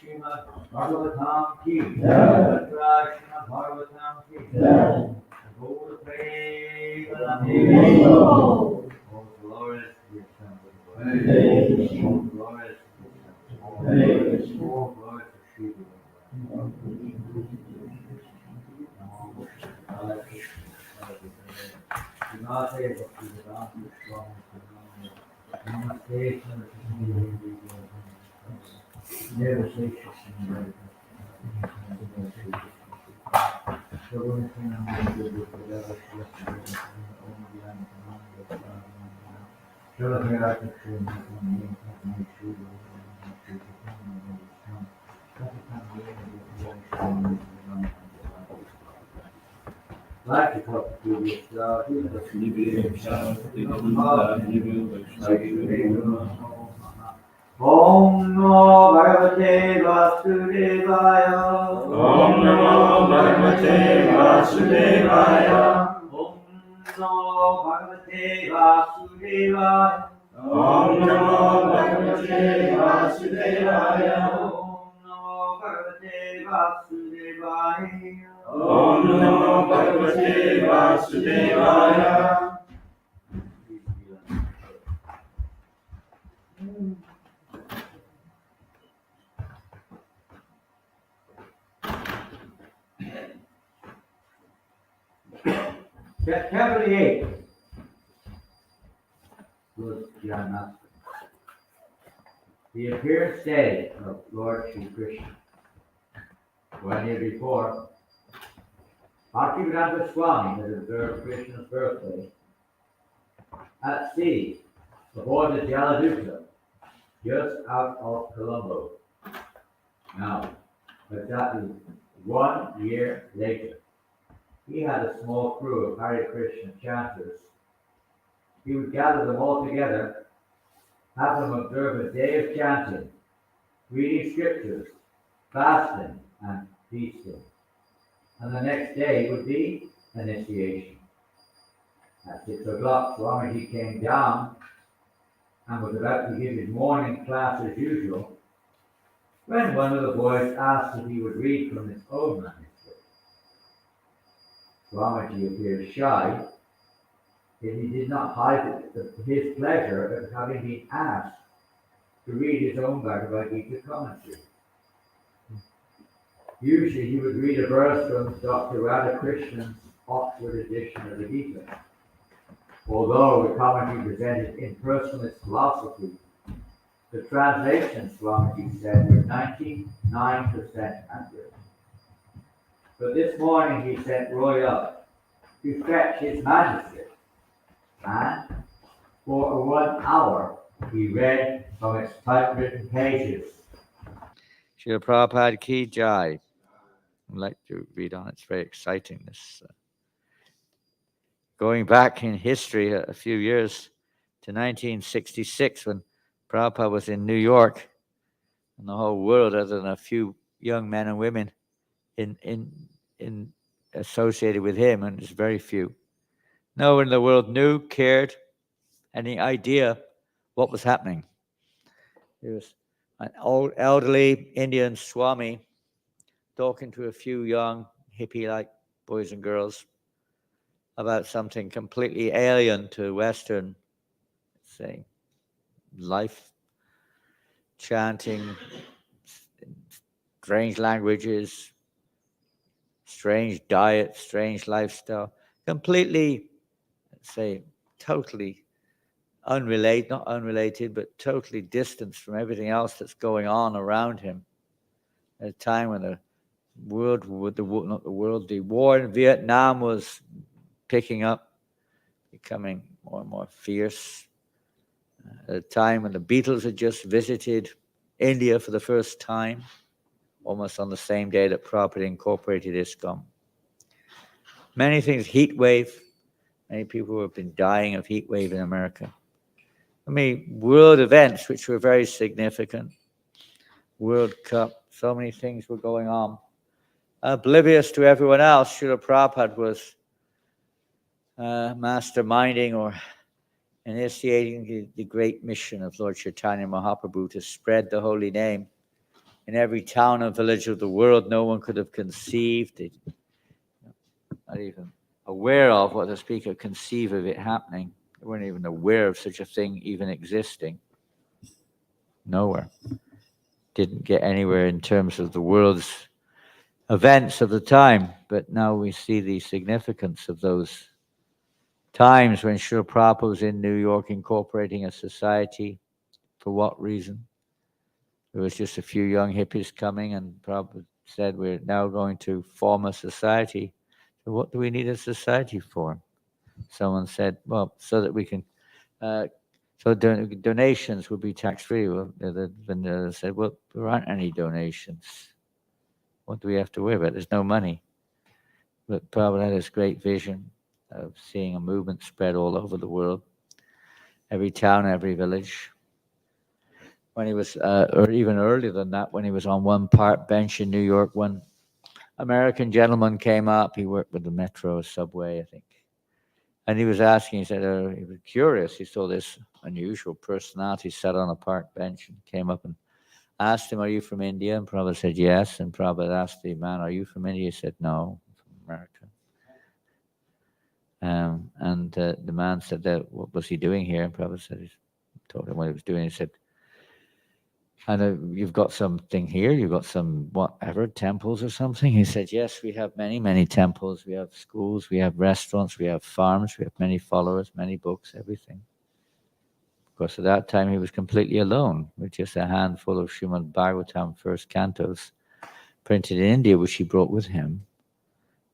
Srimad Bhagavatam ki, Srimad Bhagavatam ki, Guru Premanande. Oh, glorious wisdom, oh, glorious wisdom, oh, glorious Shiva. Namaste, Bhaktivedanta Swami, Namaste, Saraswati. Never say like to talk to you, Om Namo Bhagavate Vasudevaya. Om Namo Bhagavate Vasudevaya. Om Namo Bhagavate Vasudevaya. Om Namo Bhagavate Vasudevaya. Om Namo Bhagavate Vasudevaya. September the 8th was Janananda, the appearance day of Lord Sri Krishna. 1 year before, Bhaktivedanta Swami had observed Krishna's birthday at sea aboard the Jaladuta, just out of Colombo. Now, exactly 1 year later, he had a small crew of Hare Krishna chanters. He would gather them all together, have them observe a day of chanting, reading scriptures, fasting, and feasting. And the next day would be initiation. At 6 o'clock, Swamiji came down and was about to give his morning class as usual, when one of the boys asked if he would read from his own manuscript. Swamiji appeared shy, yet he did not hide his pleasure at having been asked to read his own Bhagavad Gita commentary. Usually he would read a verse from Dr. Radhakrishna's Oxford edition of the Gita. Although the commentary presented impersonalist philosophy, the translation, Swamiji said, were 99% accurate. But this morning he sent Roy up to fetch his manuscript, and for 1 hour he read from its typewritten pages. Srila Prabhupada Ki Jai. I'd like to read on. It's very exciting. This going back in history a few years to 1966, when Prabhupada was in New York, and the whole world, other than a few young men and women in associated with him, and there's very few. No one in the world knew, cared, any idea what was happening. There was an old elderly Indian Swami talking to a few young hippie-like boys and girls about something completely alien to Western, say, life, chanting, strange languages, strange diet, strange lifestyle, completely, say, totally unrelated, not unrelated, but totally distanced from everything else that's going on around him. At a time when the war in Vietnam was picking up, becoming more and more fierce. At a time when the Beatles had just visited India for the first time, almost on the same day that Prabhupada incorporated ISKCON. Many things, heat wave. Many people have been dying of heat wave in America. I mean, world events which were very significant. World Cup, so many things were going on. Oblivious to everyone else, Srila Prabhupada was masterminding or initiating the great mission of Lord Chaitanya Mahaprabhu to spread the holy name in every town and village of the world. No one could have conceived it, not even aware of what the speaker conceive of it happening. They weren't even aware of such a thing even existing. Nowhere. Didn't get anywhere in terms of the world's events of the time, but now we see the significance of those times when Srila Prabhupada was in New York incorporating a society. For what reason? There was just a few young hippies coming, and Prabhupada said, we're now going to form a society. So what do we need a society for? Someone said, well, so that we can, donations would be tax-free. Well, the said, well, there aren't any donations. What do we have to worry about? There's no money. But Prabhupada had this great vision of seeing a movement spread all over the world, every town, every village. When he was, or even earlier than that, when he was on one park bench in New York, one American gentleman came up. He worked with the metro subway, I think. And he was asking, he said, he was curious. He saw this unusual personality sat on a park bench and came up and asked him, are you from India? And Prabhupada said, yes. And Prabhupada asked the man, are you from India? He said, no, I'm from America. The man said, what was he doing here? And Prabhupada said, he told him what he was doing. He said, I know you've got something here. You've got some whatever temples or something. He said, yes, we have many, many temples. We have schools. We have restaurants. We have farms. We have many followers, many books, everything. Of course, at that time, he was completely alone with just a handful of Srimad Bhagavatam first cantos printed in India, which he brought with him.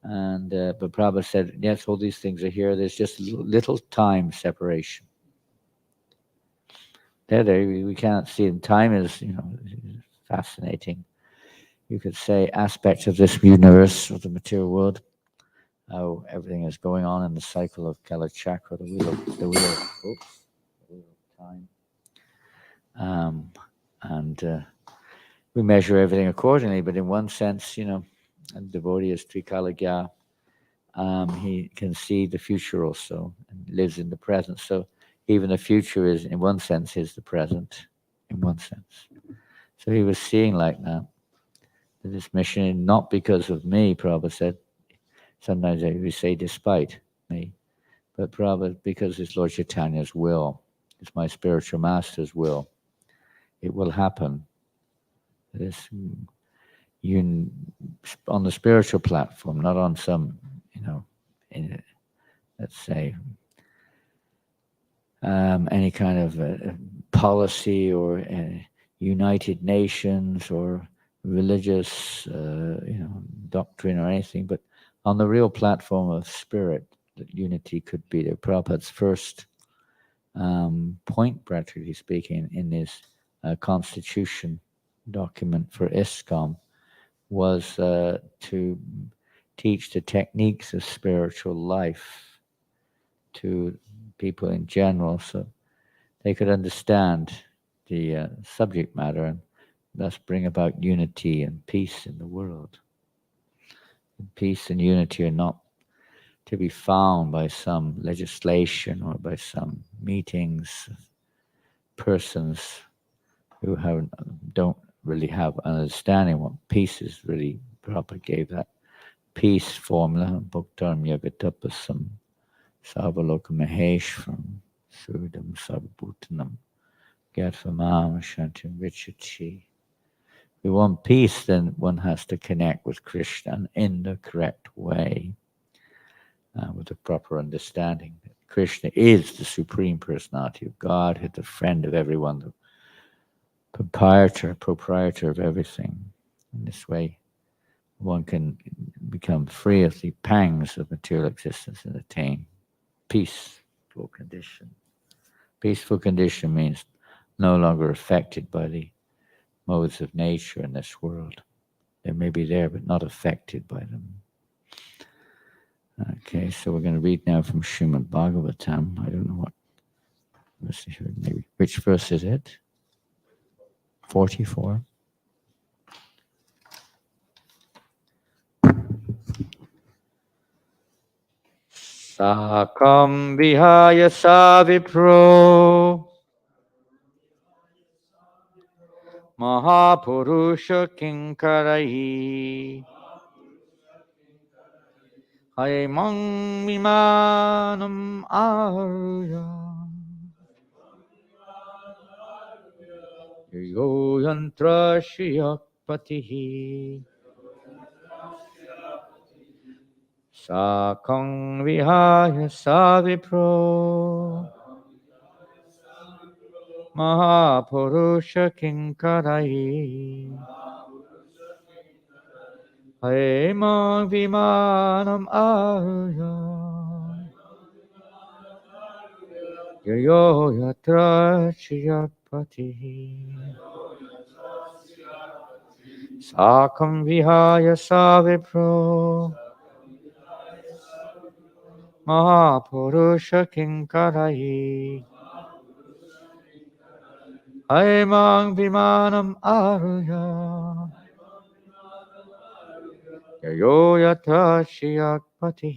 And but Prabhupada said, yes, all these things are here. There's just little time separation. There, we can't see them. Time is, fascinating. You could say aspects of this universe, of the material world, how everything is going on in the cycle of Kala Chakra, the wheel of time. And we measure everything accordingly, but in one sense, a devotee is Trikalagya. He can see the future also and lives in the present. So even the future is, in one sense, is the present, in one sense. So he was seeing like that this mission, not because of me, Prabhupada said. Sometimes we say despite me, but Prabhupada, because it's Lord Chaitanya's will, it's my spiritual master's will. It will happen. This on the spiritual platform, not on some, let's say, any kind of policy or United Nations or religious, doctrine or anything, but on the real platform of spirit, that unity could be there. Prabhupada's first point, practically speaking, in his constitution document for ISKCON was to teach the techniques of spiritual life to people in general, so they could understand the subject matter and thus bring about unity and peace in the world. And peace and unity are not to be found by some legislation or by some meetings, persons who don't really have an understanding what peace is really. Prabhupada gave that peace formula, Bhaktaram Yagatapasam Savaloka Maheshwaram Sudam Sarvabhutanam Gatvamam Shantim Vichati. If we want peace, then one has to connect with Krishna in the correct way, with the proper understanding that Krishna is the Supreme Personality of God, the friend of everyone, the proprietor of everything. In this way, one can become free of the pangs of material existence and attain peaceful condition. Peaceful condition means no longer affected by the modes of nature in this world. They may be there, but not affected by them. Okay, so we're going to read now from Srimad Bhagavatam. I don't know what. Let's see here, maybe which verse is it? 44. Sakam vihaya savipro Mahapurusha kinkarai Haimang vimanam arya Yo yantra shiyakpatihi Sakam vihaya savipro Mahapurusha kinkarai Hema vimanam arya Yayo yatra chiyapati Sakam vihaya savipro Mahapurusha kinkarai Hemang vimanam arya Yayo yatra chiyapati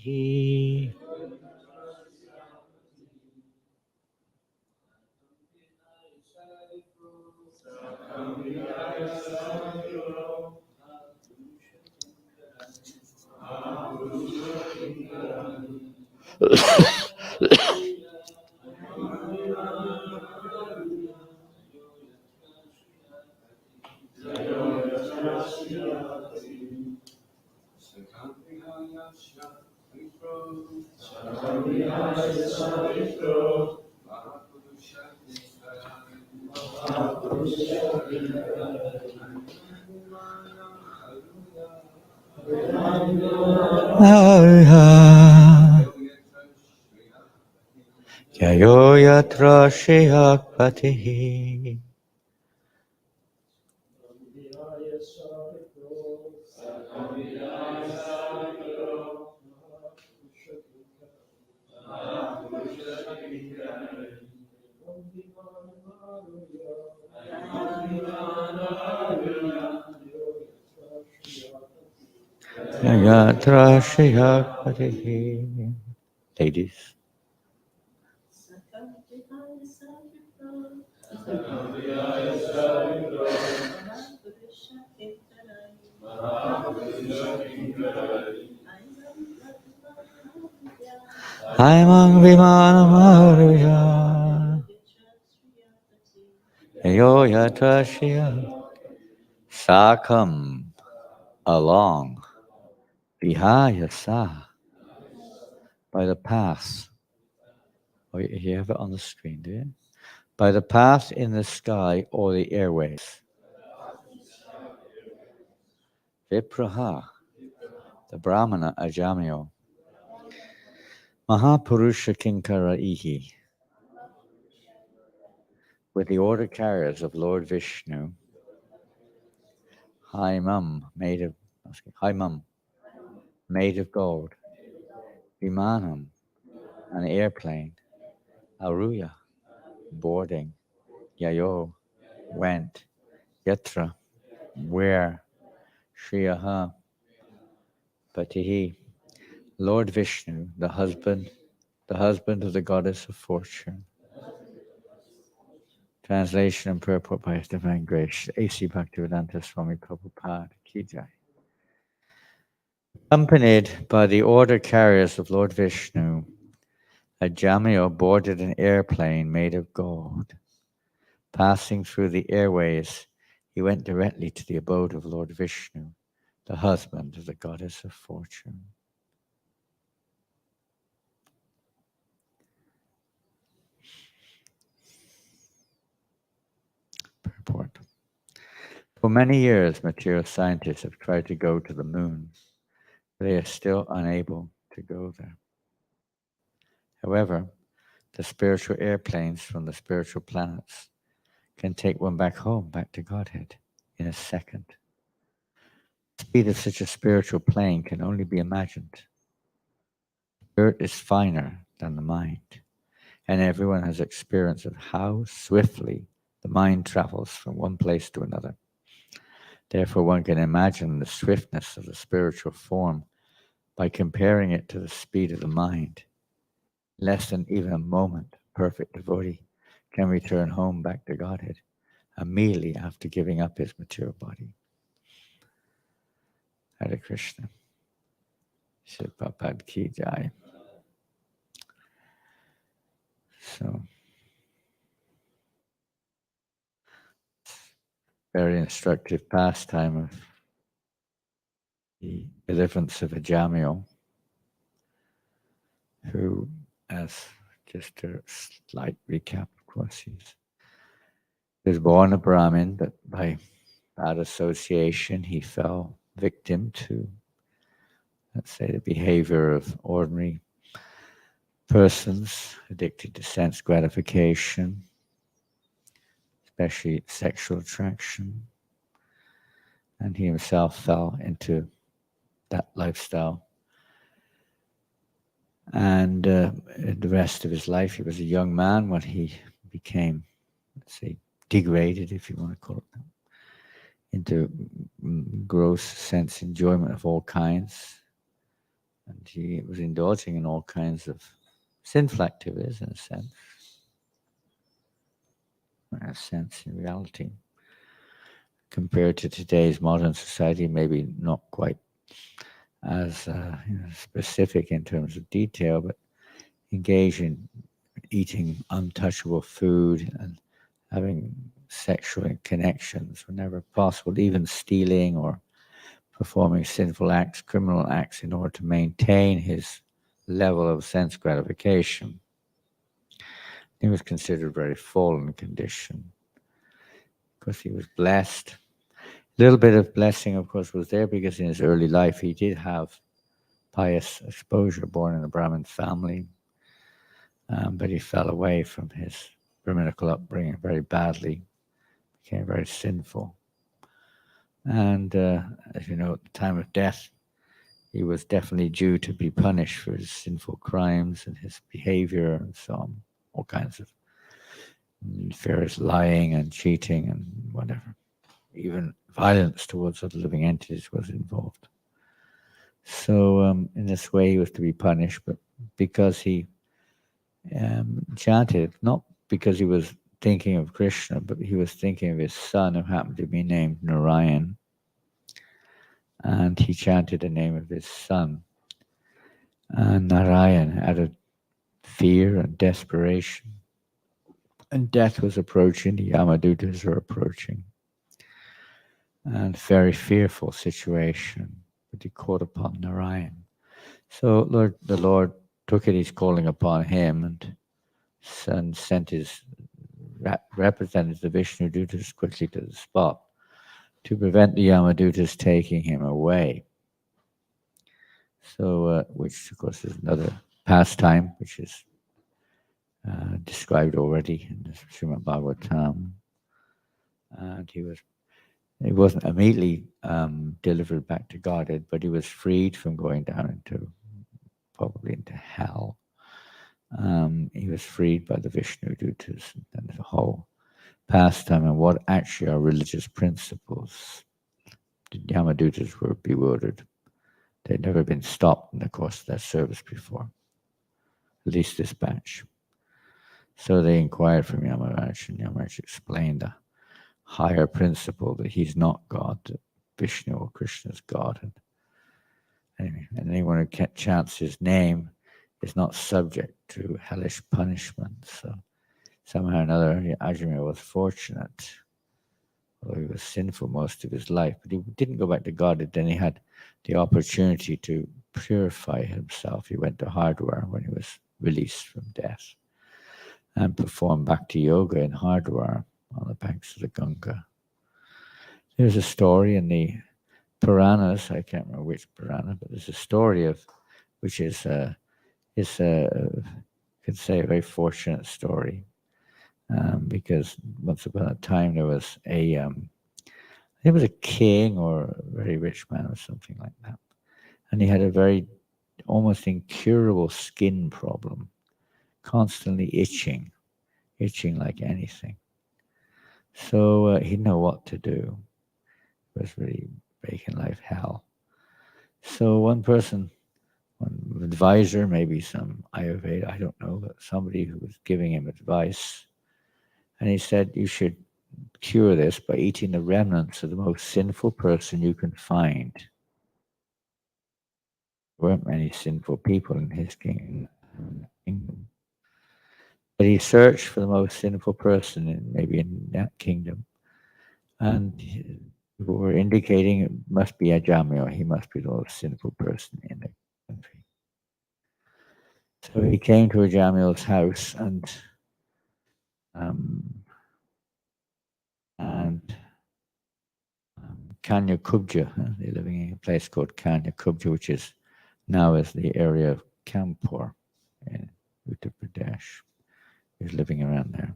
Yayo yatra shiyakpatihi Yatra shiyakpatihi. Ladies. Haimang vimanam arya Yayo yatra shiya Sakam along Vihaya sa by the path Oh, you have it on the screen, do you? By the path in the sky or the airways. Vipraha, the Brahmana Ajamyo. Mahapurusha Kinkara Ihi. With the order carriers of Lord Vishnu. Haimam, made of gold. Vimanam, an airplane. Aruya, boarding. Yayo, went. Yatra, where. Shriyaha, Patihi, Lord Vishnu, the husband of the goddess of fortune. Translation and purport by His Divine Grace, A.C. Bhaktivedanta Swami Prabhupada Ki Jai. Accompanied by the order carriers of Lord Vishnu, Ajamyo boarded an airplane made of gold. Passing through the airways, he went directly to the abode of Lord Vishnu, the husband of the goddess of fortune. Purport. For many years, material scientists have tried to go to the moon, but they are still unable to go there. However, the spiritual airplanes from the spiritual planets can take one back home, back to Godhead, in a second. The speed of such a spiritual plane can only be imagined. Spirit is finer than the mind, and everyone has experience of how swiftly the mind travels from one place to another. Therefore, one can imagine the swiftness of the spiritual form by comparing it to the speed of the mind. Less than even a moment, perfect devotee can return home back to Godhead immediately after giving up his material body. Hare Krishna. Shri Prabhupada Ki Jai. So, very instructive pastime of the deliverance of Ajamil, who, as just a slight recap, of course, he was born a Brahmin, but by bad association, he fell victim to, let's say, the behavior of ordinary persons addicted to sense gratification, especially sexual attraction. And he himself fell into that lifestyle. And the rest of his life, he was a young man when he became, let's say, degraded, if you want to call it that, into gross sense enjoyment of all kinds. And he was indulging in all kinds of sinful activities, in a sense, in reality. Compared to today's modern society, maybe not quite as specific in terms of detail, but engage in eating untouchable food and having sexual connections whenever possible, even stealing or performing sinful acts, criminal acts, in order to maintain his level of sense gratification. He was considered a very fallen condition because he was blessed. A little bit of blessing, of course, was there because in his early life he did have pious exposure, born in a Brahmin family, but he fell away from his Brahminical upbringing very badly, became very sinful. And as you know, at the time of death, he was definitely due to be punished for his sinful crimes and his behavior and so on, all kinds of various lying and cheating and whatever. Even violence towards other living entities was involved. So in this way, he was to be punished, but because he chanted, not because he was thinking of Krishna, but he was thinking of his son who happened to be named Narayan. And he chanted the name of his son. And Narayan added fear and desperation. And death was approaching, the Yamadutas were approaching. And very fearful situation, but he called upon Narayan. So the Lord took it, he's calling upon him, and son sent his representatives, the Vishnu Dutas, quickly to the spot to prevent the Yamadutas taking him away. So, which of course is another pastime, which is described already in the Srimad Bhagavatam. And he wasn't immediately delivered back to Godhead, but he was freed from going down probably into hell. He was freed by the Vishnu Dutas, and the whole pastime and what actually are religious principles. The Yamadutas were bewildered. They'd never been stopped in the course of their service before, at least this batch. So they inquired from Yamaraj, and Yamaraj explained the higher principle that he's not God, that Vishnu or Krishna is God. And anyone who chants his name is not subject to hellish punishment. So somehow or another, Ajamil was fortunate. Although he was sinful most of his life, but he didn't go back to God. Then he had the opportunity to purify himself. He went to Hardwar when he was released from death and performed Bhakti Yoga in Hardwar on the banks of the Ganga. There's a story in the Puranas, I can't remember which Purana, but there's a story of, which is could say a very fortunate story, because once upon a time there was there was a king or a very rich man or something like that, and he had a very almost incurable skin problem, constantly itching like anything. So he didn't know what to do. It was really making life hell. So one advisor, maybe some Ayurveda, I don't know, but somebody who was giving him advice, and he said, you should cure this by eating the remnants of the most sinful person you can find. There weren't many sinful people in his kingdom. But he searched for the most sinful person maybe in that kingdom. And people were indicating it must be Ajamil. He must be the most sinful person in the country. So he came to Ajamil's house and Kanya Kubja. They're living in a place called Kanya Kubja, which is now is the area of Kanpur in Uttar Pradesh. He was living around there.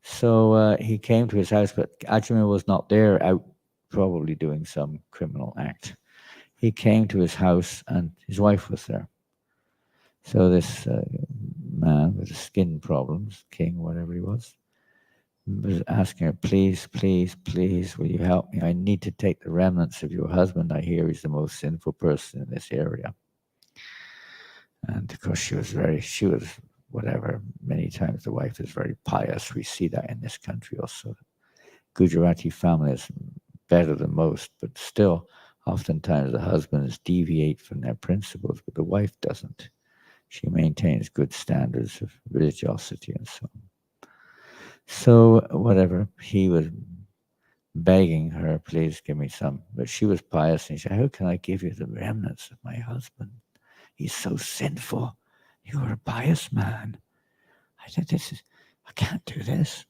So he came to his house, but Ajamil was not there, out probably doing some criminal act. He came to his house and his wife was there. So this man with the skin problems, king, whatever he was asking her, please, please, please, will you help me? I need to take the remnants of your husband. I hear he's the most sinful person in this area. And of course she was whatever, many times the wife is very pious. We see that in this country also. Gujarati family is better than most, but still, oftentimes the husbands deviate from their principles, but the wife doesn't. She maintains good standards of religiosity and so on. So whatever, he was begging her, please give me some. But she was pious and she said, how can I give you the remnants of my husband? He's so sinful. You're a pious man. I said, I can't do this.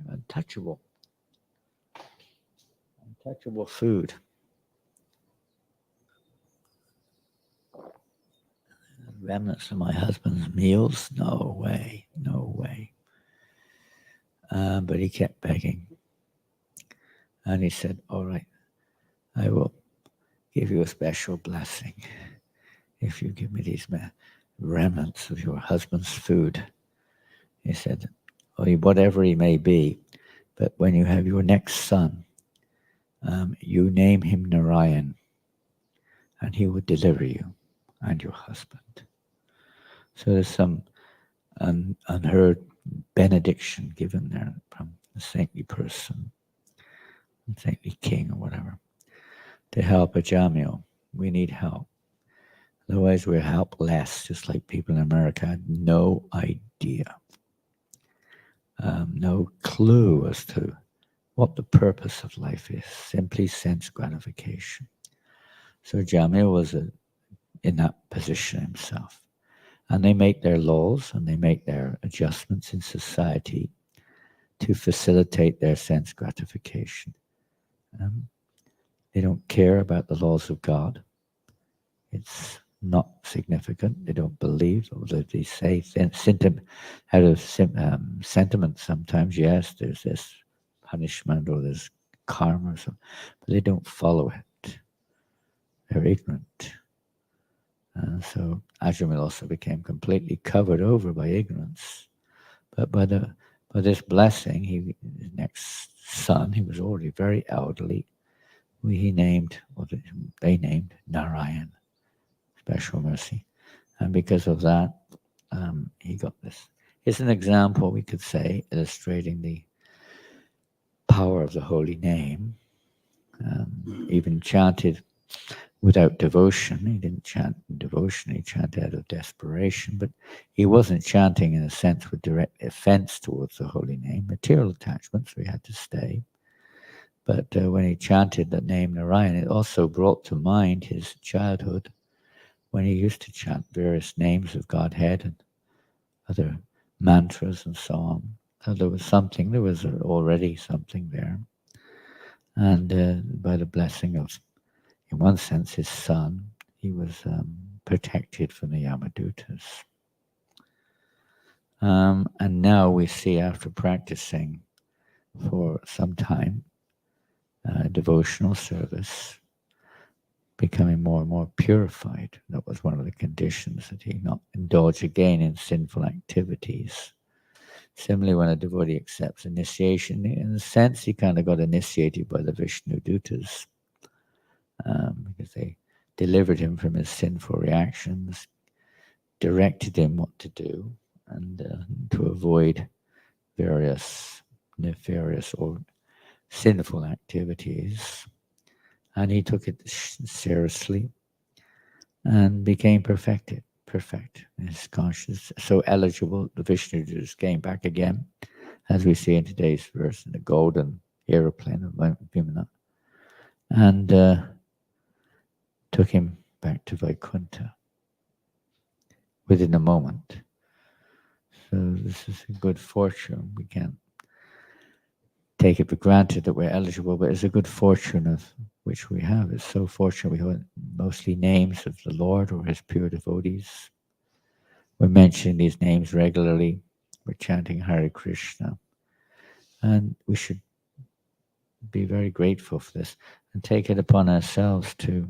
Untouchable food. Remnants of my husband's meals? No way. But he kept begging. And he said, all right, I will give you a special blessing if you give me these remnants of your husband's food. He said, whatever he may be, but when you have your next son, you name him Narayan, and he will deliver you and your husband. So there's some unheard benediction given there from a saintly person, a saintly king or whatever, to help Ajamil. We need help. Otherwise we're helpless, just like people in America had no idea, no clue as to what the purpose of life is, simply sense gratification. So Jamil was in that position himself. And they make their laws and they make their adjustments in society to facilitate their sense gratification. They don't care about the laws of God. It's not significant. They don't believe, although they say out of sentiment sometimes, yes, there's this punishment or there's karma or something, but they don't follow it. They're ignorant. So Ajamil also became completely covered over by ignorance. But by this blessing, his next son, he was already very elderly. They named Narayan, special mercy. And because of that, he got this. It's an example, we could say, illustrating the power of the holy name, even chanted without devotion. He didn't chant in devotion, he chanted out of desperation, but he wasn't chanting in a sense with direct offense towards the holy name. Material attachments, we had to stay. But when he chanted the name Narayan, it also brought to mind his childhood when he used to chant various names of Godhead and other mantras and so on. So there was already something there. And by the blessing of, in one sense, his son, he was protected from the Yamadutas. And now we see, after practicing for some time, devotional service, becoming more and more purified. That was one of the conditions, that he not indulge again in sinful activities. Similarly, when a devotee accepts initiation, in a sense, he kind of got initiated by the Vishnu Dutas, because they delivered him from his sinful reactions, directed him what to do, and to avoid various nefarious or sinful activities. And he took it seriously and became perfect in his consciousness. So eligible, the Vishnu Dutas came back again, as we see in today's verse, in the golden aeroplane of Vimana, and took him back to Vaikuntha within a moment. So this is a good fortune. We can't take it for granted that we're eligible, but it's a good fortune of which we have. It's so fortunate we have mostly names of the Lord or his pure devotees. We're mentioning these names regularly. We're chanting Hare Krishna. And we should be very grateful for this and take it upon ourselves to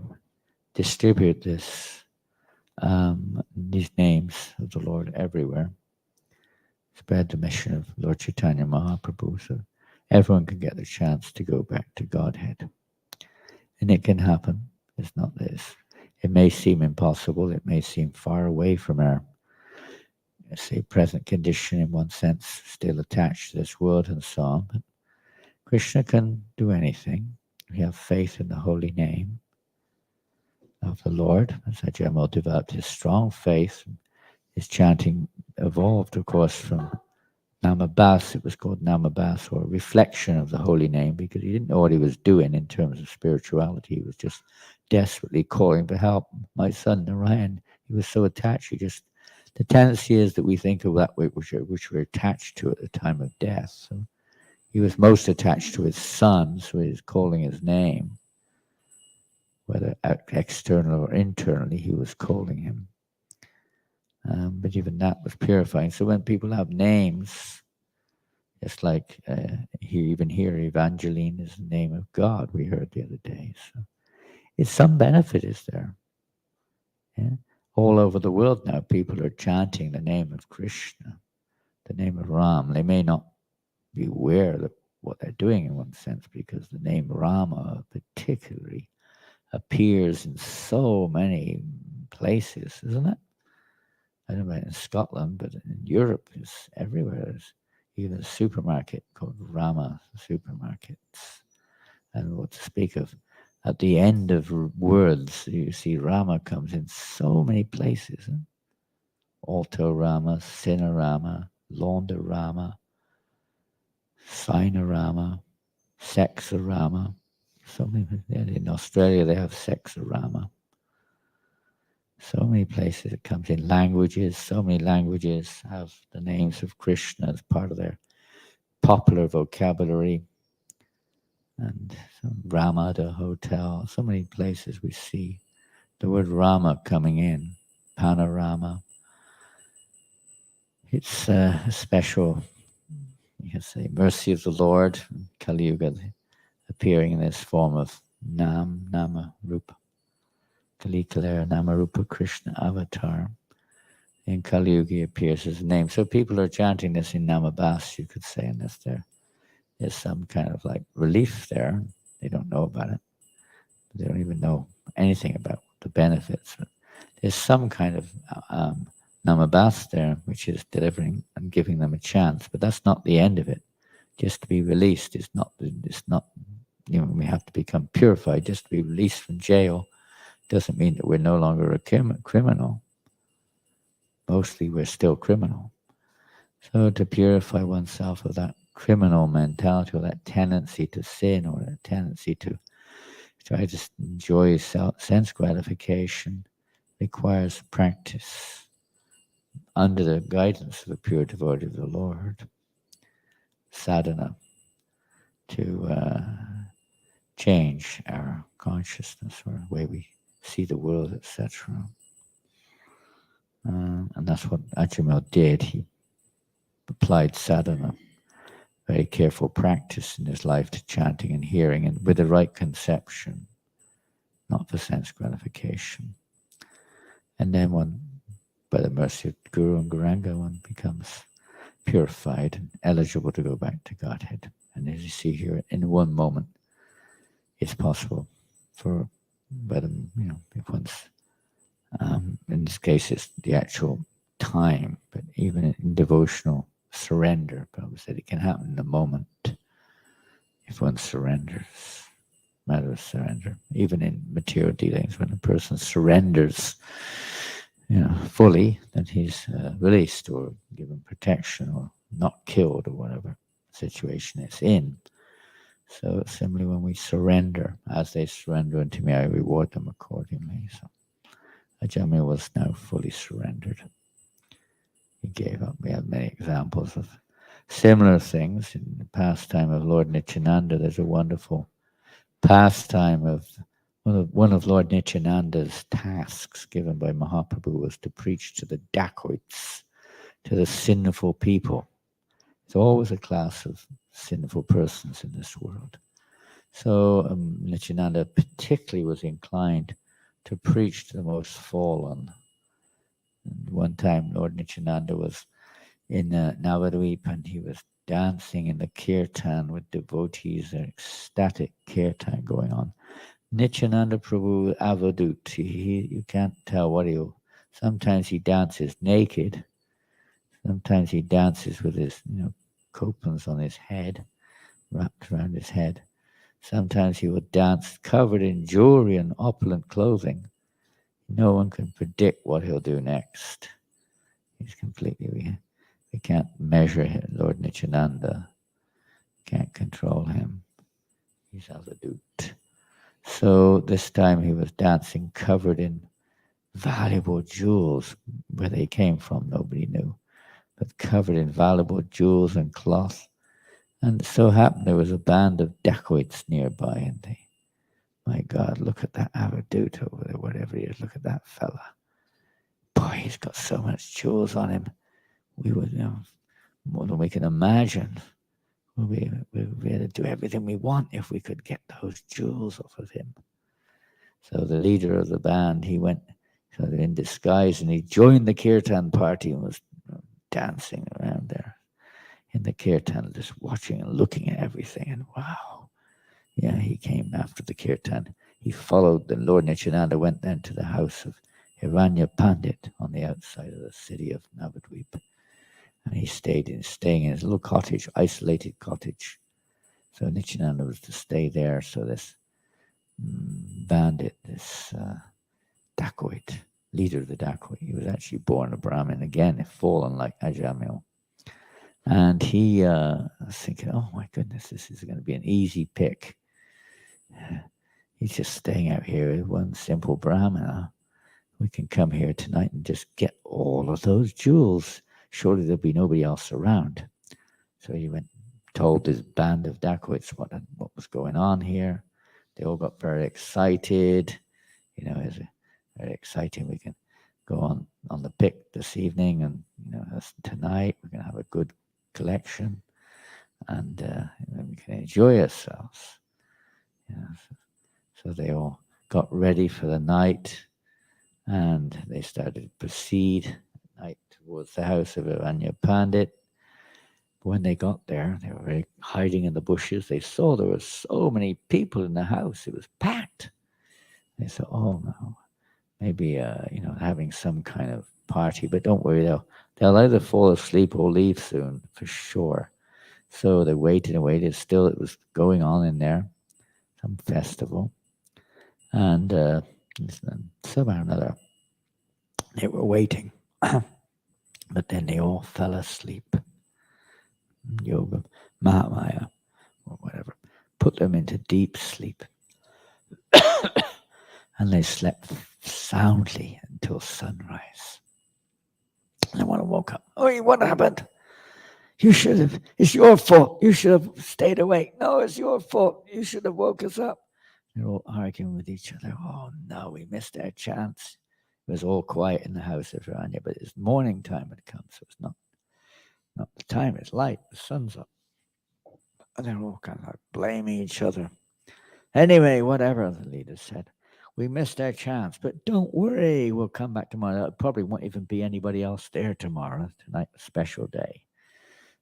distribute these names of the Lord everywhere. Spread the mission of Lord Chaitanya Mahaprabhu so everyone can get the chance to go back to Godhead. And it can happen. It's not this. It may seem impossible. It may seem far away from our, say, present condition in one sense, still attached to this world and so on. But Krishna can do anything. We have faith in the holy name of the Lord. As Ajamil developed his strong faith, his chanting evolved, of course, from Namabas. It was called Namabas, or reflection of the holy name, because he didn't know what he was doing in terms of spirituality. He was just desperately calling for help. My son Narayan, he was so attached. The tendency is that we think of that which we're attached to at the time of death. So he was most attached to his son, so he was calling his name. Whether external or internally, he was calling him. But even that was purifying. So when people have names, it's like even here, Evangeline is the name of God, we heard the other day. So it's some benefit is there. Yeah? All over the world now, people are chanting the name of Krishna, the name of Ram. They may not be aware of what they're doing in one sense, because the name Rama particularly appears in so many places, isn't it? I don't know about in Scotland, but in Europe, it's everywhere. There's even a supermarket called Rama Supermarkets. And what to speak of, at the end of words, you see Rama comes in so many places. Huh? Alto Rama, Sinorama, Laundorama, Sinorama, Sexorama. So many. In Australia, they have Sexorama. So many places it comes in languages. So many languages have the names of Krishna as part of their popular vocabulary. And Rama, the hotel, so many places we see the word Rama coming in, panorama. It's a special, you can say, mercy of the Lord, Kali Yuga, appearing in this form of Nama Rupa, Kali Kalera Nama Rupa Krishna avatar. In Kali Yuga he appears as a name. So people are chanting this in Namabas, you could say, and there is some kind of like relief there. They don't know about it. They don't even know anything about the benefits. But there's some kind of Namabas there, which is delivering and giving them a chance. But that's not the end of it. Just to be released is not. It's not. We have to become purified. Just to be released from jail doesn't mean that we're no longer a criminal. Mostly, we're still criminal. So to purify oneself of that criminal mentality, or that tendency to sin, or that tendency to try to enjoy sense gratification, requires practice under the guidance of a pure devotee of the Lord, sadhana, to change our consciousness or the way we see the world, etc. And that's what Ajamil did. He applied sadhana, very careful practice in his life to chanting and hearing, and with the right conception, not for sense gratification. And then one, by the mercy of Guru and Gauranga, one becomes purified and eligible to go back to Godhead. And as you see here, in one moment, it's possible for, if one's, in this case, it's the actual time, but even in devotional surrender, Prabhupada said it can happen in a moment if one surrenders. Matter of surrender, even in material dealings, when a person surrenders, fully, then he's released or given protection or not killed or whatever situation it's in. So similarly, when we surrender, as they surrender unto me, I reward them accordingly. So Ajamil was now fully surrendered. He gave up. We have many examples of similar things. In the pastime of Lord Nityananda, there's a wonderful pastime of one of Lord Nityananda's tasks given by Mahaprabhu was to preach to the dacoits, to the sinful people. There's always a class of sinful persons in this world. So Nityananda particularly was inclined to preach to the most fallen. And one time Lord Nityananda was in Navadvip and he was dancing in the kirtan with devotees, an ecstatic kirtan going on. Nityananda Prabhu Avadut, you can't tell what sometimes he dances naked, sometimes he dances with his, copans on his head, wrapped around his head. Sometimes he would dance covered in jewelry and opulent clothing. No one can predict what he'll do next. He's completely, we can't measure him, Lord Nityananda. Can't control him. He's Avadut. So this time he was dancing covered in valuable jewels. Where they came from, nobody knew. But covered in valuable jewels and cloth. And it so happened there was a band of dacoits nearby, and they, my God, look at that Avadut over there, whatever he is, look at that fella. Boy, he's got so much jewels on him. We would, more than we can imagine. We'll be able to do everything we want if we could get those jewels off of him. So the leader of the band, he went sort of in disguise and he joined the kirtan party and was dancing around there in the kirtan, just watching and looking at everything. And wow, yeah, he came after the kirtan. He followed the Lord Nityananda, went then to the house of Hiranya Pandit on the outside of the city of Navadvip. And he staying in his little cottage, isolated cottage. So Nityananda was to stay there. So this bandit, this dacoit, leader of the dacoit, he was actually born a Brahmin again, fallen like Ajamil. And he was thinking, oh my goodness, this is going to be an easy pick. He's just staying out here with one simple Brahmana. we can come here tonight and just get all of those jewels. Surely there'll be nobody else around. So he went, told his band of dacoits what was going on here. They all got very excited. You know, it's very exciting. We can go on the pick this evening, and you know, tonight we're going to have a good collection, and we can enjoy ourselves. You know, so they all got ready for the night, and they started to proceed at night towards the house of Aranya Pandit. When they got there, they were hiding in the bushes. They saw there were so many people in the house; it was packed. They said, "Oh no, maybe you know, having some kind of party." But don't worry, they'll either fall asleep or leave soon for sure. So they waited and waited. Still, it was going on in there, some festival, and somehow or another they were waiting. But then they all fell asleep. Yoga, Mahamaya, or whatever, put them into deep sleep. And they slept soundly until sunrise. And when I woke up, "Oh, what happened? You should have, it's your fault. You should have stayed awake. No, it's your fault. You should have woke us up." They're all arguing with each other. "Oh no, we missed our chance." It was all quiet in the house of Rania, but it's morning time had come, so it's not the time. It's light. The sun's up. And they're all kind of like blaming each other. Anyway, whatever, the leader said. "We missed our chance, but don't worry. We'll come back tomorrow. There probably won't even be anybody else there tomorrow. Tonight, a special day."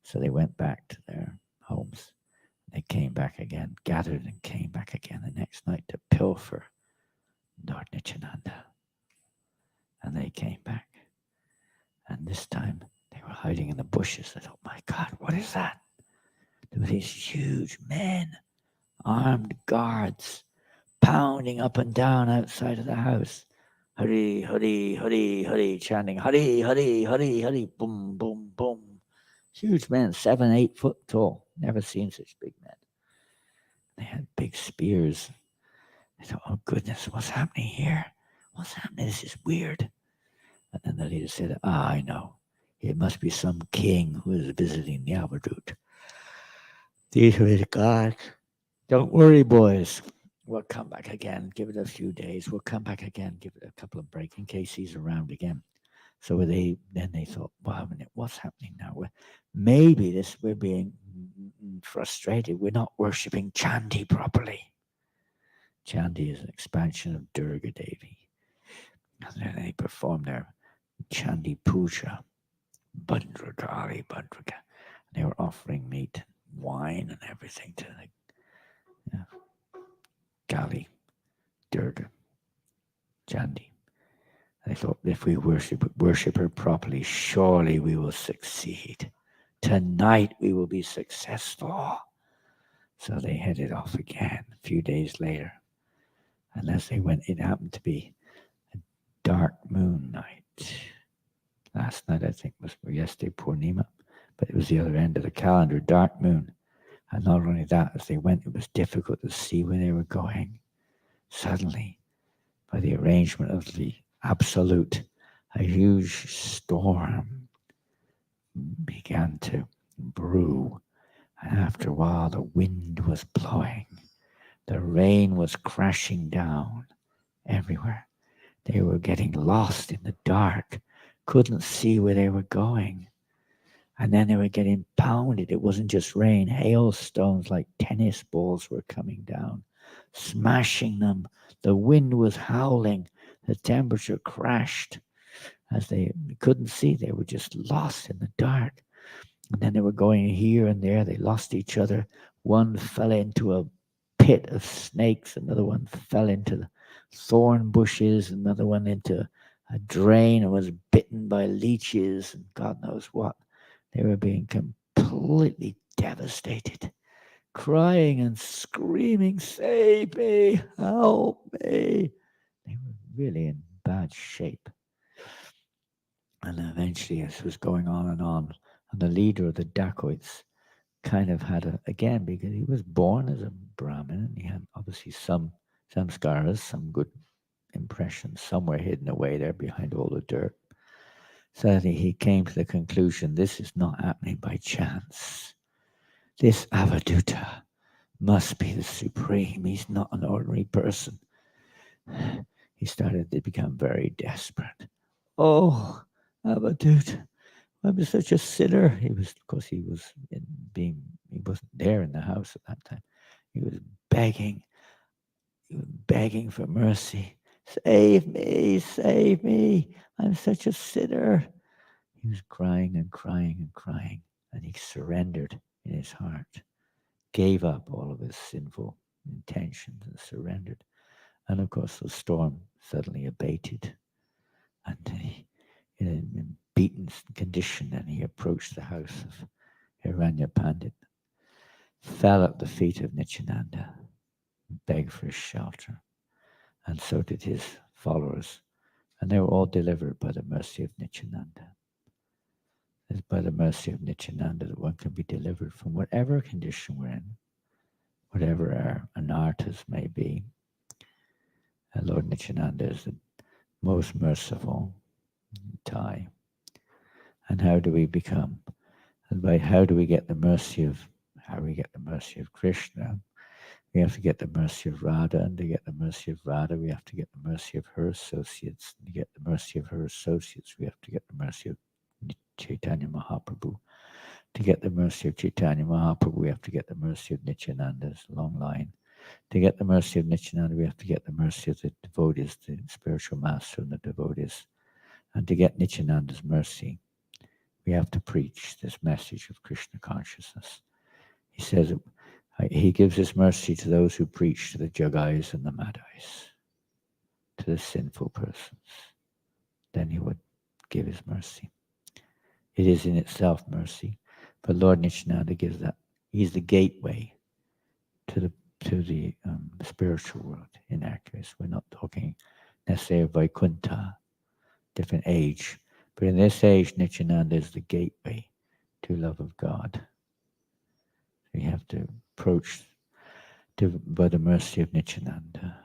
So they went back to their homes. They came back again, gathered and came back again the next night to pilfer Lord Nityananda. And they came back. And this time they were hiding in the bushes. I thought, "My God, what is that?" There were these huge men, armed guards, pounding up and down outside of the house. Hari, Hari, Hari, Hari, chanting, Hari, Hari, Hari, Hari, boom, boom, boom. Huge men, 7, 8 foot tall. Never seen such big men. They had big spears. I thought, "Oh goodness, what's happening here? What's happening? This is weird." And then the leader said, "I know. It must be some king who is visiting the Avadut. These are his gods. Don't worry, boys. We'll come back again. Give it a few days. We'll come back again. Give it a couple of breaks in case he's around again." So they thought, "Wow, a minute, what's happening now? Maybe we're being frustrated. We're not worshipping Chandi properly." Chandi is an expansion of Durga Devi. And then they perform their Chandi Puja, Bhadrakali, Bhadraka. They were offering meat, wine, and everything to the Kali, Durga, Chandi. They thought, if we worship her properly, surely we will succeed. Tonight we will be successful. So they headed off again a few days later. And as they went, it happened to be a dark moon night. Last night, I think, was yesterday, Purnima, but it was the other end of the calendar, dark moon. And not only that, as they went, it was difficult to see where they were going. Suddenly, by the arrangement of the Absolute, a huge storm began to brew. And after a while, the wind was blowing. The rain was crashing down everywhere. They were getting lost in the dark, couldn't see where they were going. And then they were getting pounded. It wasn't just rain. Hailstones like tennis balls were coming down, smashing them. The wind was howling. The temperature crashed as they couldn't see. They were just lost in the dark. And then they were going here and there. They lost each other. One fell into a pit of snakes. Another one fell into the thorn bushes. Another one into a drain and was bitten by leeches and God knows what. They were being completely devastated, crying and screaming, "Save me, help me." They were really in bad shape. And eventually this was going on, and the leader of the dacoits kind of had again, because he was born as a Brahmin, and he had obviously some samskaras, some good impressions somewhere hidden away there behind all the dirt. Suddenly he came to the conclusion, this is not happening by chance. This Avaduta must be the Supreme. He's not an ordinary person. He started to become very desperate. Oh, Avaduta, I'm such a sinner. He was, of course, he wasn't there in the house at that time. He was begging for mercy. Save me. I'm such a sinner. He was crying and crying and crying, and he surrendered in his heart, gave up all of his sinful intentions and surrendered. And of course, the storm suddenly abated, and he, in a beaten condition, and he approached the house of Hiranya Pandit, fell at the feet of Nityananda, begged for his shelter, and so did his followers, and they were all delivered by the mercy of Nityananda. It's by the mercy of Nityananda that one can be delivered from whatever condition we're in, whatever our anarthas may be. And Lord Nityananda is the most merciful Thai. And how do we become? And by how do we get the mercy of Krishna? We have to get the mercy of Radha, and to get the mercy of Radha, we have to get the mercy of her associates. And to get the mercy of her associates, we have to get the mercy of Chaitanya Mahaprabhu. To get the mercy of Chaitanya Mahaprabhu, we have to get the mercy of Nityananda's long line. To get the mercy of Nityananda, we have to get the mercy of the devotees, the spiritual master and the devotees. And to get Nityananda's mercy, we have to preach this message of Krishna consciousness. He says he gives his mercy to those who preach to the Jagais and the Madhais, to the sinful persons. Then he would give his mercy. It is in itself mercy, but Lord Nityananda gives that. He's the gateway to the spiritual world. In our case, we're not talking necessarily of Vaikuntha, different age, but in this age, Nityananda is the gateway to love of God. We have to approach by the mercy of Nityananda,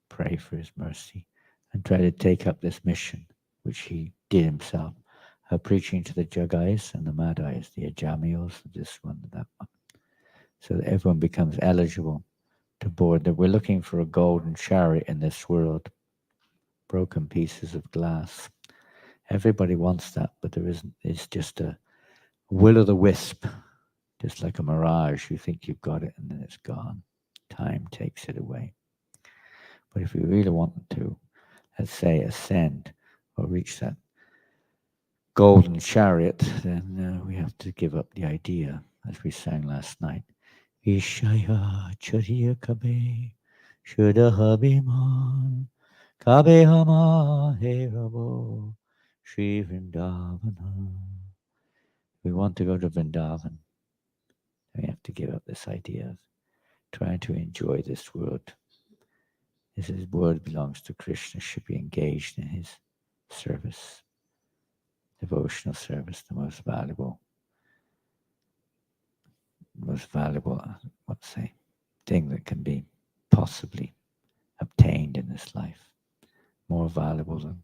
pray for his mercy, and try to take up this mission, which he did himself, preaching to the Jagais and the Madhais, the Ajamios, this one, that one, so that everyone becomes eligible to board. That we're looking for a golden chariot in this world, broken pieces of glass. Everybody wants that, but there isn't. It's just a will-o'-the-wisp, just like a mirage. You think you've got it, and then it's gone. Time takes it away. But if we really want to, let's say, ascend or reach that golden chariot, then we have to give up the idea, as we sang last night. Ishaya chariya kabe shudahabiman kabe hama he rabo Shri Vrindavana. We want to go to Vrindavan. We have to give up this idea of trying to enjoy this world. This world belongs to Krishna, should be engaged in his service, devotional service, the most valuable, thing that can be possibly obtained in this life. More valuable than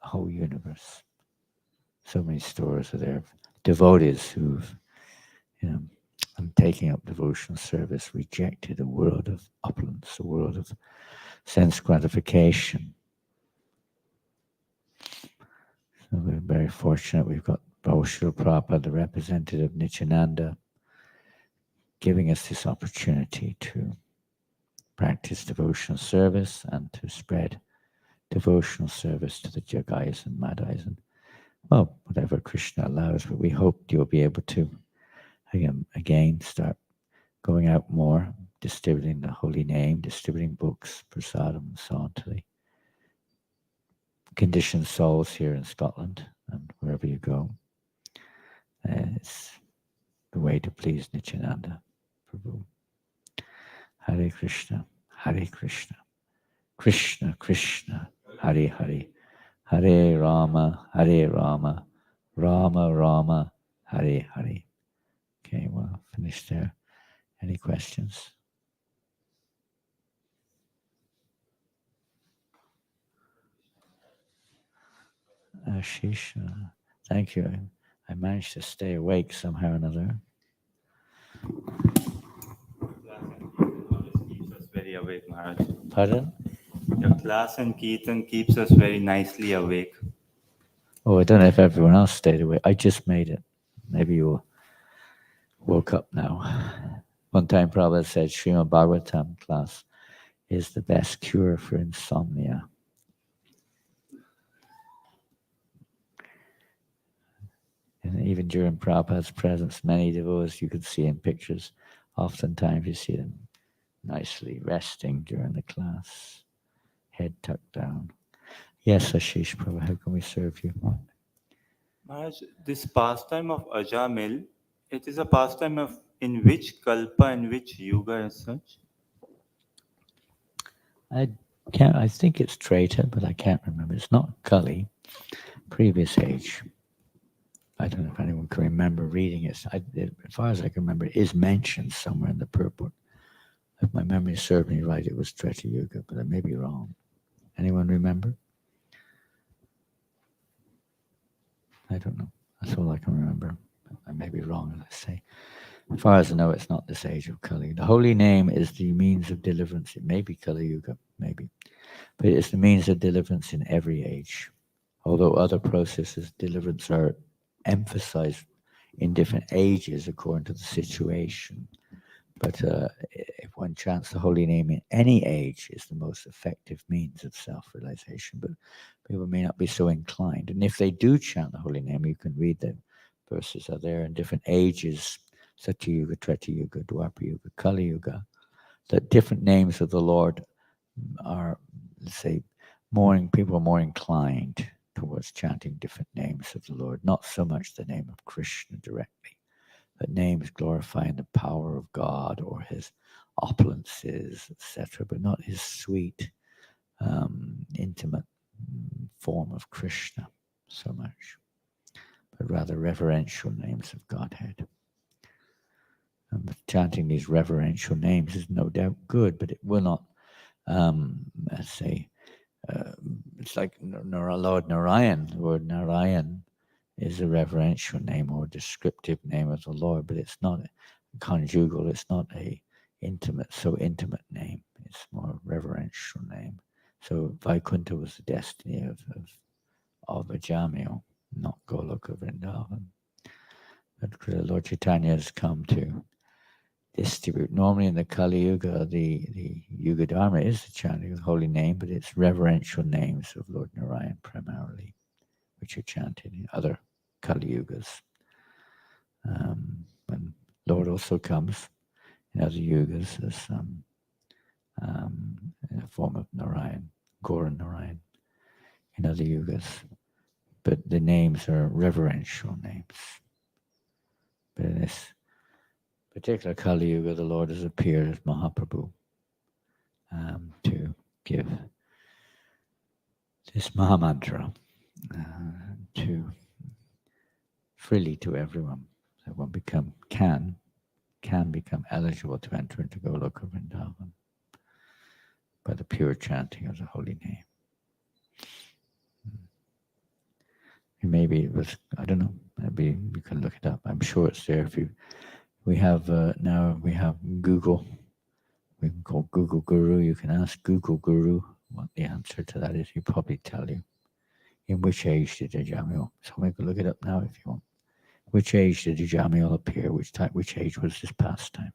the whole universe. So many stories are there of devotees who've, taking up devotional service, rejected a world of opulence, a world of sense gratification. So we're very fortunate. We've got Prabhupada Prabhupada, the representative of Nityananda, giving us this opportunity to practice devotional service and to spread devotional service to the Jagais and Madhais, and whatever Krishna allows. But we hope you'll be able to again start going out more, distributing the holy name, distributing books, prasadam, and so on to the conditioned souls here in Scotland and wherever you go. It's the way to please Nityananda Prabhu. Hare Krishna, Krishna Krishna, Hare Hare, Hare Rama, Rama Rama, Hare Hare. Okay, well, finished there. Any questions? Ashish. Thank you. I managed to stay awake somehow or another. Keeps us very awake, Maharaj. Pardon? Your class and Kirtan keeps us very nicely awake. Oh, I don't know if everyone else stayed awake. I just made it. Maybe you woke up now. One time Prabhupada said Srimad Bhagavatam class is the best cure for insomnia. And even during Prabhupada's presence, many devotees you could see in pictures, oftentimes you see them nicely resting during the class, head tucked down. Yes, Ashish Prabhu, how can we serve you? Maharaj, this pastime of Ajamil, it is a pastime of in which kalpa and which yuga as such? I think it's Treta, but I can't remember. It's not Kali, previous age. I don't know if anyone can remember reading it. As far as I can remember, it is mentioned somewhere in the purport. If my memory serves me right, it was Treta Yuga, but I may be wrong. Anyone remember? I don't know. That's all I can remember. I may be wrong, as I say. As far as I know, it's not this age of Kali. The holy name is the means of deliverance. It may be Kali Yuga, maybe. But it's the means of deliverance in every age. Although other processes of deliverance are emphasized in different ages according to the situation. But if one chants the holy name in any age, it's the most effective means of self-realization. But people may not be so inclined. And if they do chant the holy name, you can read the verses are there in different ages, Satya Yuga, Treta Yuga, Dwapara Yuga, Kali Yuga, that different names of the Lord are, let's say, people are more inclined towards chanting different names of the Lord, not so much the name of Krishna directly, but names glorifying the power of God or his opulences, etc., but not his sweet, intimate form of Krishna so much, but rather reverential names of Godhead. And chanting these reverential names is no doubt good, but it will not, let's say, it's like Lord Narayan. The word Narayan is a reverential name or descriptive name of the Lord, but it's not conjugal. It's not a intimate name. It's more a reverential name. So Vaikuntha was the destiny of Ajamil, not Goloka Vrindavan. But Lord Chaitanya has come to distribute. Normally in the Kali Yuga, the Yuga Dharma is the chanting of the holy name, but it's reverential names of Lord Narayan primarily, which are chanted in other Kali Yugas. And Lord also comes in other yugas as in the form of Narayan, Gaura Narayan, in other yugas. But the names are reverential names. But in this particular Kali Yuga, the Lord has appeared as Mahaprabhu to give this Mahamantra to freely to everyone. So one can become eligible to enter into Goloka Vrindavan by the pure chanting of the holy name. Maybe it was, I don't know, maybe you can look it up. I'm sure it's there. We have Google. We can call Google Guru. You can ask Google Guru what the answer to that is. He'll probably tell you. In which age did Ajamil? Someone can look it up now if you want. Which age did Ajamil appear? Which age was this pastime?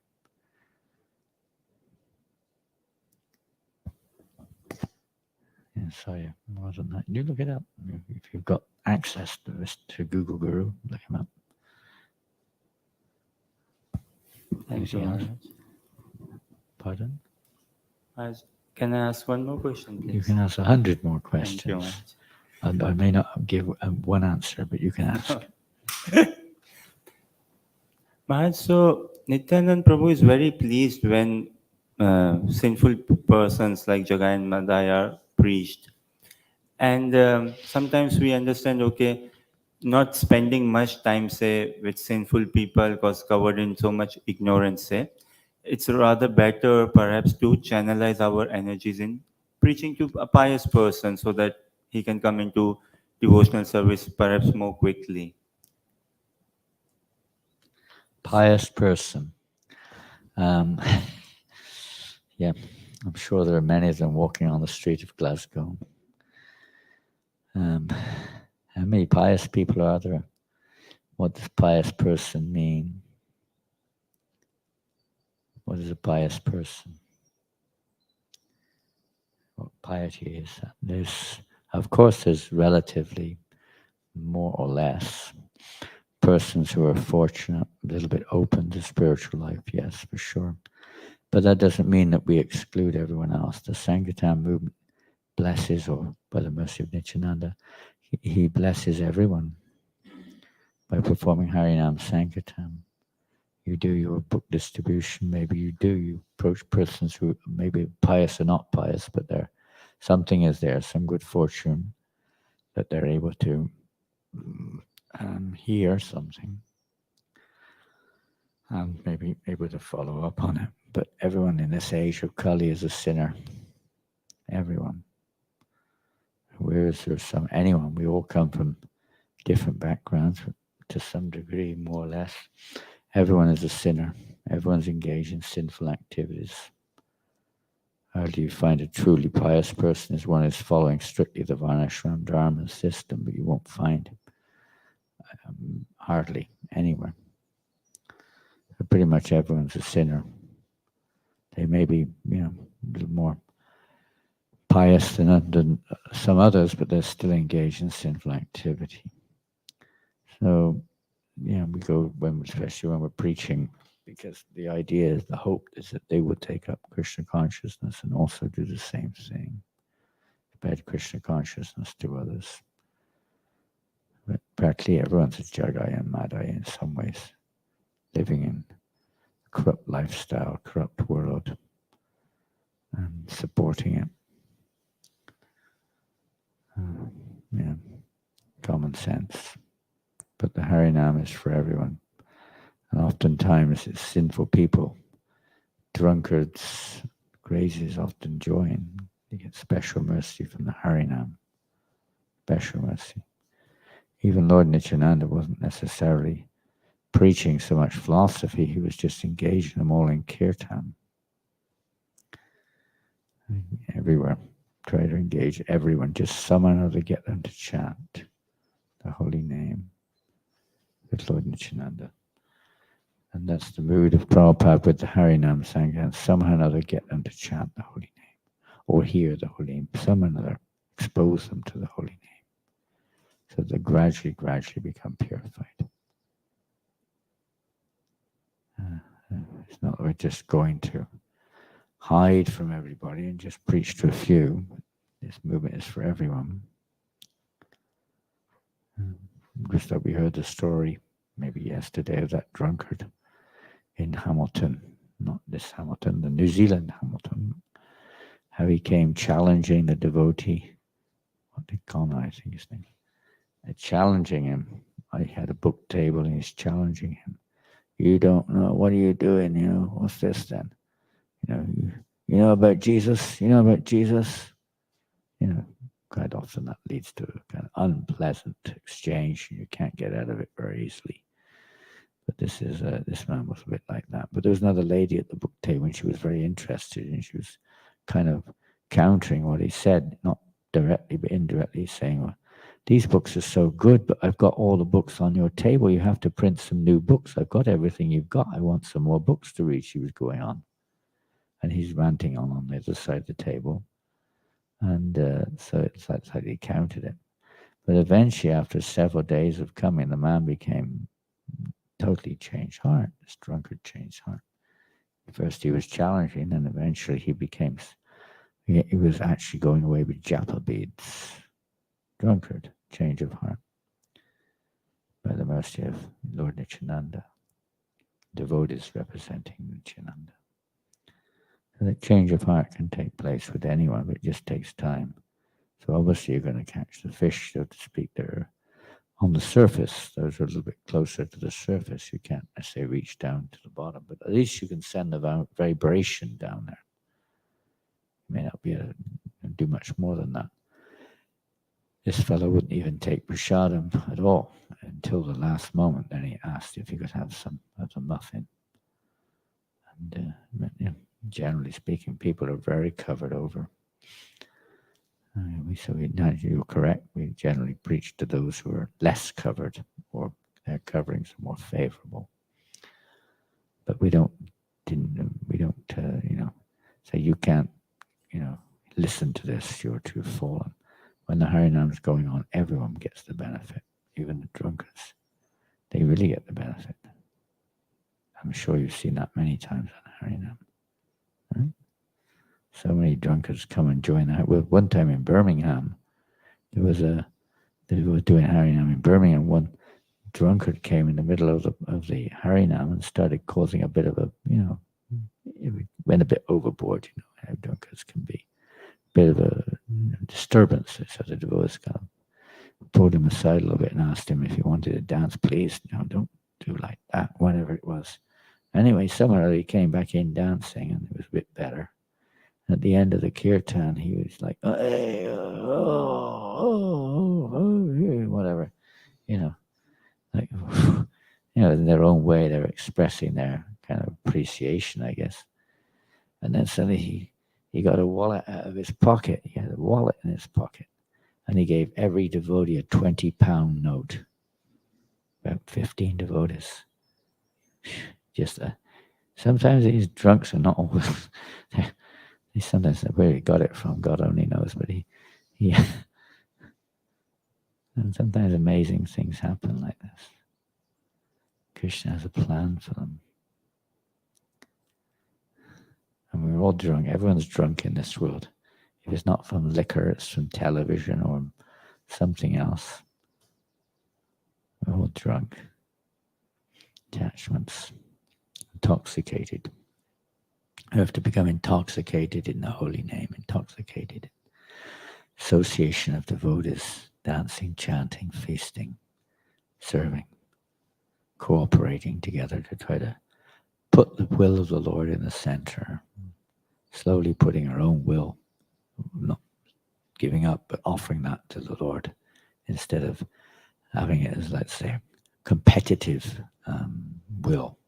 Yeah, sorry, more than that. You look it up. If you've got access to Google Guru, look him up. Thank you, Maharaj. Pardon? Can I ask one more question, please? You can ask 100 more questions. Thank you, Maharaj. I may not give one answer, but you can ask. Maharaj, so Nityanand Prabhu is very pleased when sinful persons like Jagai and Madai are preached. And sometimes we understand, okay, not spending much time, say, with sinful people because covered in so much ignorance, say, it's rather better perhaps to channelize our energies in preaching to a pious person so that he can come into devotional service perhaps more quickly. Pious person. Yeah, I'm sure there are many of them walking on the street of Glasgow. How many pious people are there? What does pious person mean? What is a pious person? What piety is? Of course, there's relatively more or less persons who are fortunate, a little bit open to spiritual life, yes, for sure. But that doesn't mean that we exclude everyone else. The Sankirtan movement blesses, or by the mercy of Nityananda, he blesses everyone by performing Harinam Sankirtan. You do your book distribution, maybe you approach persons who maybe pious or not pious, but something is there, some good fortune that they're able to hear something and maybe able to follow up on it. But everyone in this age of Kali is a sinner. Everyone. Where is there anyone? We all come from different backgrounds to some degree, more or less. Everyone is a sinner. Everyone's engaged in sinful activities. How do you find a truly pious person? Is one who's following strictly the Varnashram Dharma system, but you won't find hardly anywhere. But pretty much everyone's a sinner. They may be, a little more pious than some others, but they're still engaged in sinful activity. So, we go especially when we're preaching, because the idea is, the hope is that they would take up Krishna consciousness and also do the same thing, spread Krishna consciousness to others. But practically everyone's a Jagai and Madai in some ways, living in a corrupt lifestyle, corrupt world, and supporting it. Common sense. But the Harinam is for everyone. And oftentimes it's sinful people, drunkards, crazies often join. They get special mercy from the Harinam. Special mercy. Even Lord Nityananda wasn't necessarily preaching so much philosophy, he was just engaging them all in kirtan. Everywhere. Try to engage everyone, just someone or to get them to chant the holy name with Lord Nityananda. And that's the mood of Prabhupada with the Harinam Sangha. Somehow or another get them to chant the holy name, or hear the holy name, somehow or another expose them to the holy name, so they gradually become purified. It's not that we're just going to hide from everybody and just preach to a few. This movement is for everyone. Just that we heard the story maybe yesterday of that drunkard in Hamilton, not this Hamilton, the New Zealand Hamilton, how he came challenging the devotee, what did Connor, I think his name, challenging him. I had a book table and he's challenging him. You don't know, what are you doing? What's this then? You know about Jesus? You know about Jesus? Quite often that leads to a kind of unpleasant exchange. You can't get out of it very easily. But this man was a bit like that. But there was another lady at the book table, and she was very interested, and she was kind of countering what he said, not directly but indirectly, saying, well, these books are so good, but I've got all the books on your table. You have to print some new books. I've got everything you've got. I want some more books to read, she was going on. And he's ranting on the other side of the table. And so that's how he counted it. But eventually, after several days of coming, the man became totally changed heart. This drunkard changed heart. First he was challenging, and eventually he was actually going away with japa beads. Drunkard, change of heart. By the mercy of Lord Nityananda, devotees representing Nityananda. So that change of heart can take place with anyone, but it just takes time. So obviously you're going to catch the fish, so to speak, there on the surface. Those are a little bit closer to the surface. You can't necessarily reach down to the bottom, but at least you can send the vibration down there. You may not be able to do much more than that. This fellow wouldn't even take prasadam at all until the last moment. Then he asked if he could have some of the muffin. And generally speaking, people are very covered over. You're correct. We generally preach to those who are less covered, or their coverings are more favorable. But we don't say you can't, listen to this. You're too fallen. When the Harinam is going on, everyone gets the benefit, even the drunkards. They really get the benefit. I'm sure you've seen that many times on Harinam. Right? So many drunkards come and join that. Well, one time in Birmingham, they were doing Harinam in Birmingham. One drunkard came in the middle of the Harinam and started causing a bit of a, it went a bit overboard, how drunkards can be. Bit of a disturbance. So the devotees kind of pulled him aside a little bit and asked him if he wanted to dance. Please, don't do like that, whatever it was. Anyway, somehow he came back in dancing and it was a bit better. And at the end of the kirtan, he was like, hey, whatever, like, in their own way, they're expressing their kind of appreciation, I guess. And then suddenly he got a wallet out of his pocket. He had a wallet in his pocket. And he gave every devotee a 20-pound note. About 15 devotees. Sometimes these drunks are not always... They sometimes say where he got it from, God only knows. But he and sometimes amazing things happen like this. Krishna has a plan for them. And we're all drunk. Everyone's drunk in this world. If it's not from liquor, it's from television or something else. We're all drunk. Attachments. Intoxicated. We have to become intoxicated in the holy name. Intoxicated. Association of devotees. Dancing, chanting, feasting, serving. Cooperating together to try to put the will of the Lord in the center. Slowly putting our own will, not giving up, but offering that to the Lord instead of having it as, let's say, competitive will.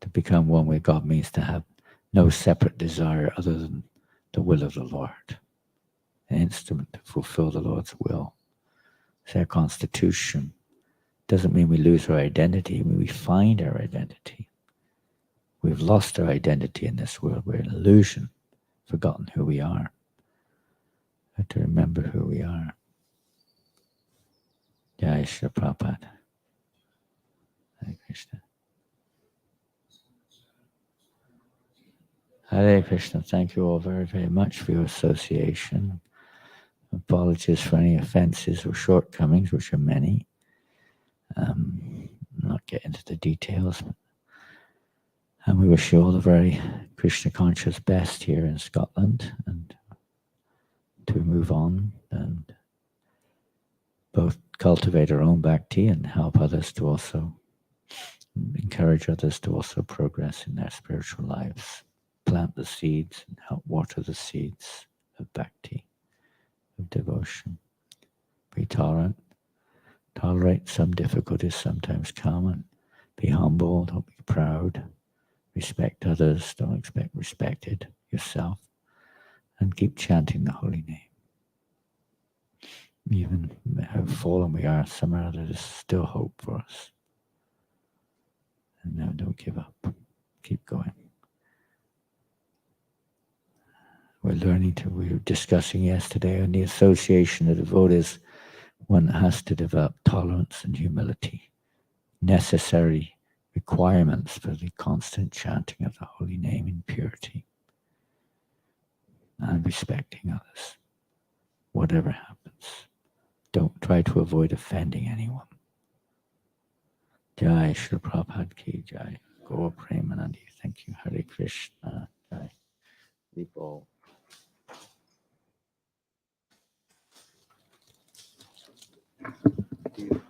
To become one with God means to have no separate desire other than the will of the Lord. An instrument to fulfill the Lord's will. It's our constitution. Doesn't mean we lose our identity. I mean, we find our identity. We've lost our identity in this world. We're an illusion, forgotten who we are. We have to remember who we are. Jai Shri Prabhupada. Hare Krishna. Hare Krishna. Thank you all very, very much for your association. Apologies for any offenses or shortcomings, which are many. Not get into the details. And we wish you all the very Krishna conscious best here in Scotland, and to move on and both cultivate our own bhakti and help others to also encourage others to also progress in their spiritual lives. Plant the seeds and help water the seeds of bhakti, of devotion. Be tolerant. Tolerate some difficulties sometimes come, and be humble, don't be proud. Respect others, don't expect respected yourself, and keep chanting the holy name. Even how fallen we are, somehow there is still hope for us. And now don't give up. Keep going. We were discussing yesterday on the association of devotees. One has to develop tolerance and humility, necessary requirements for the constant chanting of the holy name in purity, and respecting others, whatever happens. Don't try to avoid offending anyone. Jai Shri Prabhupada Ki Jai. Gaur Premanandi. Thank you. Hare Krishna.